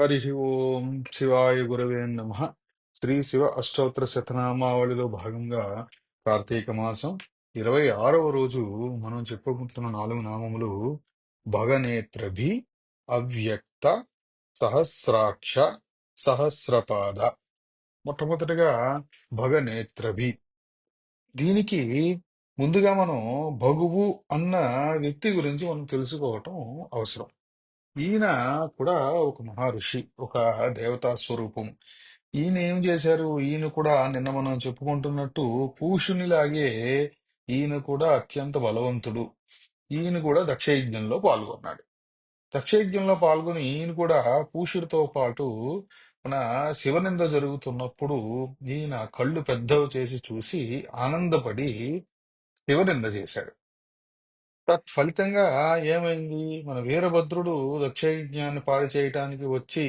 హరి ఓం శివాయ గురవే నమ. శ్రీ శివ అష్టోత్తర శతనామావళిలో భాగంగా కార్తీక మాసం 26వ రోజు మనం చెప్పుకుంటున్న 4 నామములు భగనేత్రభి, అవ్యక్త, సహస్రాక్ష, సహస్రపాద. మొట్టమొదటిగా భగనేత్రభి. దీనికి ముందుగా మనం భగువు అన్న వ్యక్తి గురించి మనం తెలుసుకోవటం అవసరం. ఈయన కూడా ఒక మహర్షి, ఒక దేవతా స్వరూపం. ఈయన ఏం చేశారు? ఈయన కూడా నిన్న మనం చెప్పుకుంటున్నట్టు పూషునిలాగే ఈయన కూడా అత్యంత బలవంతుడు. ఈయన కూడా దక్షయజ్ఞంలో పాల్గొన్నాడు. దక్షయజ్ఞంలో పాల్గొని ఈయన కూడా పూషుడితో పాటు మన శివనింద జరుగుతున్నప్పుడు ఈయన కళ్ళు పెద్దవి చేసి చూసి ఆనందపడి శివనింద చేశాడు. తత్ఫలితంగా ఏమైంది? మన వీరభద్రుడు దక్షయజ్ఞాన్ని పాడు చేయటానికి వచ్చి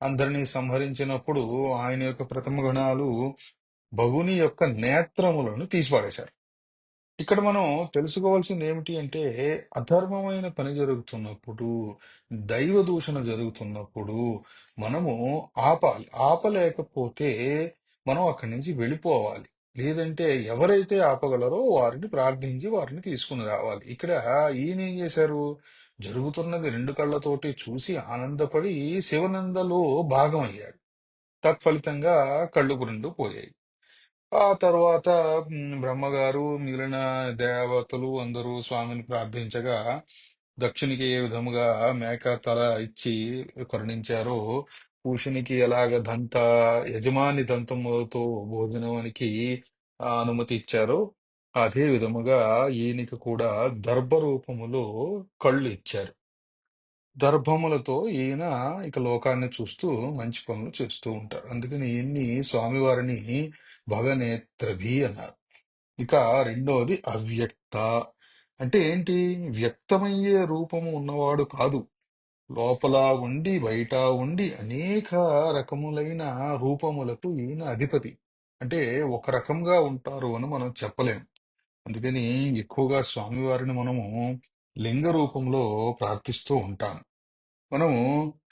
అందరినీ సంహరించినప్పుడు ఆయన యొక్క ప్రథమ గణాలు భగుని యొక్క నేత్రములను తీసిపాడేశారు. ఇక్కడ మనం తెలుసుకోవాల్సింది ఏమిటి అంటే, అధర్మమైన పని జరుగుతున్నప్పుడు, దైవ దూషణ జరుగుతున్నప్పుడు మనము ఆపాలి. ఆపలేకపోతే మనం అక్కడి నుంచి వెళ్ళిపోవాలి. లేదంటే ఎవరైతే ఆపగలరో వారిని ప్రార్థించి వారిని తీసుకుని రావాలి. ఇక్కడ ఈయన ఏం చేశారు? జరుగుతున్నది 2 కళ్ళతోటి చూసి ఆనందపడి శివనందలో భాగమయ్యాడు. తత్ఫలితంగా కళ్ళు 2 పోయాయి. ఆ తర్వాత బ్రహ్మగారు మిగిలిన దేవతలు అందరూ స్వామిని ప్రార్థించగా దక్షునికి ఏ విధముగా మేక తల ఇచ్చి కరుణించారో, పూషునికి ఎలాగ యజమాని దంతములతో భోజనానికి అనుమతి ఇచ్చారో, అదే విధముగా ఈయనకి కూడా దర్భ రూపములో కళ్ళు ఇచ్చారు. దర్భములతో ఈయన ఇక లోకాన్ని చూస్తూ మంచి పనులు చేస్తూ ఉంటారు. అందుకని ఈయన్ని స్వామివారిని భగనేత్రభి అన్నారు. ఇక రెండోది అవ్యక్త. అంటే ఏంటి? వ్యక్తమయ్యే రూపము ఉన్నవాడు కాదు. లోపల ఉండి బయట ఉండి అనేక రకములైన రూపములకు ఈయన అధిపతి. అంటే ఒక రకంగా ఉంటారు అని మనం చెప్పలేం. అందుకని ఎక్కువగా స్వామివారిని మనము లింగ రూపంలో ప్రార్థిస్తూ ఉంటాం. మనము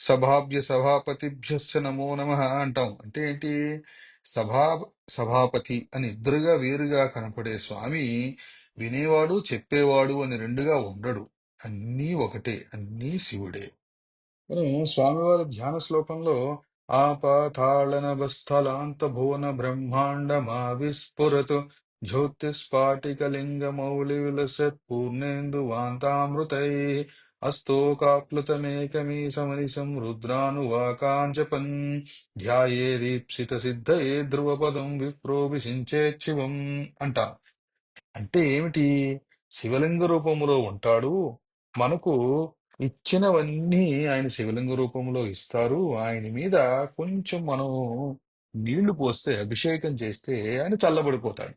సభాపతిభ్యశ్చ నమో నమః అంటాం. అంటే ఏంటి? సభా సభాపతి అని ఇద్దరుగా వేరుగా కనపడే స్వామి వినేవాడు చెప్పేవాడు అని రెండుగా ఉండడు. అన్నీ ఒకటే, అన్నీ శివుడే. మనం స్వామివారి ధ్యాన శ్లోకంలో ఆపాతాళనభస్థలాంత భువన బ్రహ్మాండమా విస్ఫురతు జ్యోతిస్ఫాటికలింగమౌళి విలసత్ పూర్ణేందు వాంతామృతై అస్తోకాప్లుతమేకమీశమనిశం రుద్రానువాకాంచపన్ ధ్యాయేదీప్సిత సిద్ధయే ధ్రువపదం విప్రోభిషించేచ్చివం అంటాం. అంటే ఏమిటి? శివలింగ రూపములో ఉంటాడు. మనకు ఇచ్చినవన్నీ ఆయన శివలింగ రూపంలో ఇస్తారు. ఆయన మీద కొంచెం మనం నీళ్లు పోస్తే, అభిషేకం చేస్తే ఆయన చల్లబడిపోతాడు.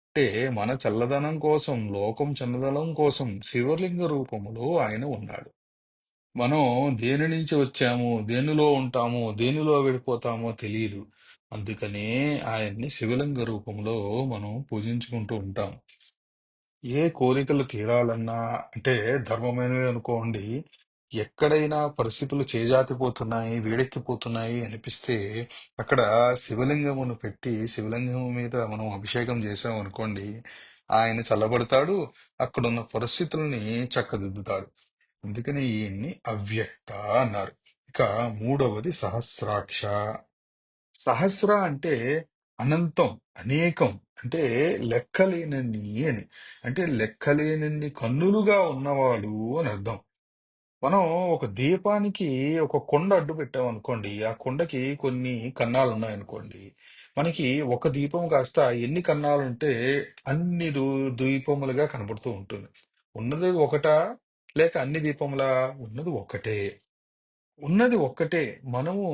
అంటే మన చల్లదనం కోసం, లోకం చల్లదనం కోసం శివలింగ రూపములో ఆయన ఉన్నాడు. మనం దేని నుంచి వచ్చాము, దేనిలో ఉంటామో, దేనిలో వెళ్ళిపోతామో తెలియదు. అందుకనే ఆయన్ని శివలింగ రూపంలో మనం పూజించుకుంటూ ఉంటాం. ఏ కోరికలు తీరాలన్నా, అంటే ధర్మమైనవి అనుకోండి, ఎక్కడైనా పరిస్థితులు చేజాతిపోతున్నాయి, వేడెక్కిపోతున్నాయి అనిపిస్తే అక్కడ శివలింగమును పెట్టి శివలింగం మీద మనం అభిషేకం చేసాం అనుకోండి, ఆయన చల్లబడతాడు. అక్కడున్న పరిస్థితుల్ని చక్కదిద్దుతాడు. అందుకని ఈయన్ని అవ్యక్త అన్నారు. ఇక మూడవది సహస్రాక్ష. సహస్ర అంటే అనంతం, అనేకం, అంటే లెక్కలేనన్ని అని. అంటే లెక్కలేనన్ని కన్నులుగా ఉన్నవాడు అని అర్థం. మనం ఒక దీపానికి ఒక కొండ అడ్డు పెట్టామనుకోండి, ఆ కొండకి కొన్ని కన్నాలు ఉన్నాయనుకోండి, మనకి ఒక దీపం కాస్త ఎన్ని కన్నాలుంటే అన్ని దీపములుగా కనబడుతూ ఉంటుంది. ఉన్నది ఒకటా, లేక అన్ని దీపములా? ఉన్నది ఒక్కటే. ఉన్నది ఒక్కటే. మనము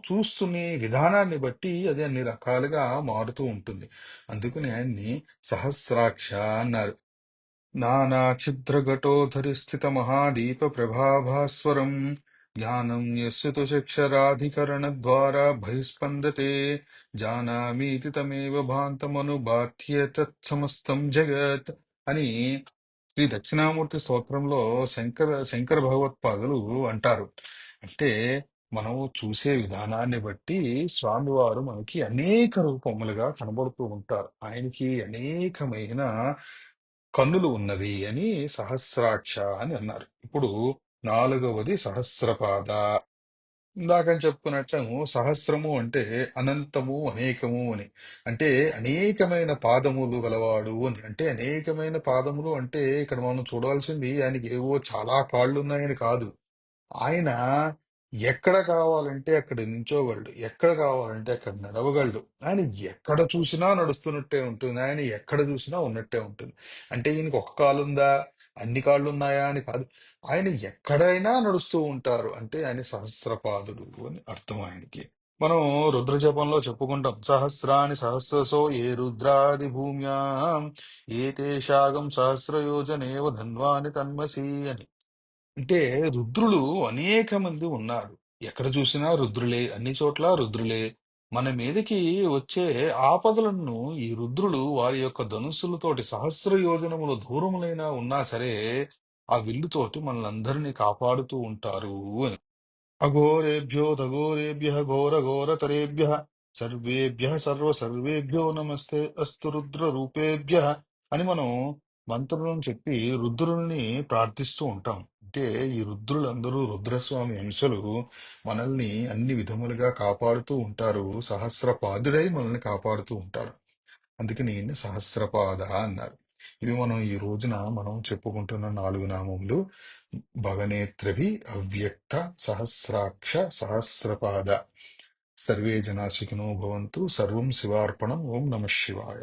చూస్తునే విధానాన్ని బట్టి అది అన్ని రకాలుగా మారుతూ ఉంటుంది. అందుకని ఆయన్ని సహస్రాక్ష అన్నారు. నానా ఛిద్రఘటోధరి స్థిత మహాదీప ప్రభాభాస్వరం జ్ఞానం యస్య తు చక్షరాధికరణ ద్వారా బహిస్పందతే జానామీతి తమేవ భాంతమనుబాధ్య తత్సమస్తం జగత్ అని శ్రీ దక్షిణామూర్తి స్తోత్రంలో శంకర భగవత్పాదులు అంటారు. అంటే మనం చూసే విధానాన్ని బట్టి స్వామివారు మనకి అనేక రూపములుగా కనబడుతూ ఉంటారు. ఆయనకి అనేకమైన కన్నులు ఉన్నవి అని సహస్రాక్ష అని అన్నారు. ఇప్పుడు నాలుగవది సహస్రపాద. ఇందాకని చెప్పుకున్నట్టు సహస్రము అంటే అనంతము, అనేకము అని. అంటే అనేకమైన పాదములు గలవాడు అని. అంటే అనేకమైన పాదములు అంటే ఇక్కడ మనం చూడాల్సింది ఆయనకి ఏవో చాలా కాళ్ళు ఉన్నాయని కాదు. ఆయన ఎక్కడ కావాలంటే అక్కడ నించోగలడు. ఎక్కడ కావాలంటే అక్కడ నడవగలడు. ఆయన ఎక్కడ చూసినా నడుస్తున్నట్టే ఉంటుంది. ఆయన ఎక్కడ చూసినా ఉన్నట్టే ఉంటుంది. అంటే ఈయనకి ఒక కాలుందా? అన్ని కాళ్ళున్నాయా అని కాదు. ఆయన ఎక్కడైనా నడుస్తూ ఉంటారు. అంటే ఆయన సహస్రపాదుడు అని అర్థం ఆయనకి. మనం రుద్ర జపంలో చెప్పుకుంటాం. సహస్రాని సహస్రశో ఏ రుద్రాది భూమ్యాం ఏతేషాగం సహస్రయోజనేవ ధన్వాని తన్మసి అని. అంటే రుద్రులు అనేక మంది ఉన్నారు. ఎక్కడ చూసినా రుద్రులే, అన్ని చోట్ల రుద్రులే. మన మీదకి వచ్చే ఆపదలను ఈ రుద్రులు వారి యొక్క ధనుస్సులతోటి సహస్ర యోజనముల దూరములైనా ఉన్నా సరే, ఆ విల్లుతోటి మనల్ని కాపాడుతూ ఉంటారు అని. అఘోరేభ్యో ఘోరఘోరతరేభ్యః సర్వేభ్యః సర్వేభ్యో నమస్తే అస్తు రుద్ర రూపేభ్యః అని మనం మంత్రులను చెప్పి రుద్రుల్ని ప్రార్థిస్తూ ఉంటాం. అంటే ఈ రుద్రులందరూ రుద్రస్వామి అంశలు మనల్ని అన్ని విధములుగా కాపాడుతూ ఉంటారు. సహస్రపాదుడై మనల్ని కాపాడుతూ ఉంటారు. అందుకని ఈయన్ని సహస్రపాద అన్నారు. ఇవి మనం ఈ రోజున మనం చెప్పుకుంటున్న 4 నామములు. భగనేత్రవి, అవ్యక్త, సహస్రాక్ష, సహస్రపాద. సర్వే జనా సుఖినో భవంతు. సర్వం శివార్పణం. ఓం నమః శివాయ.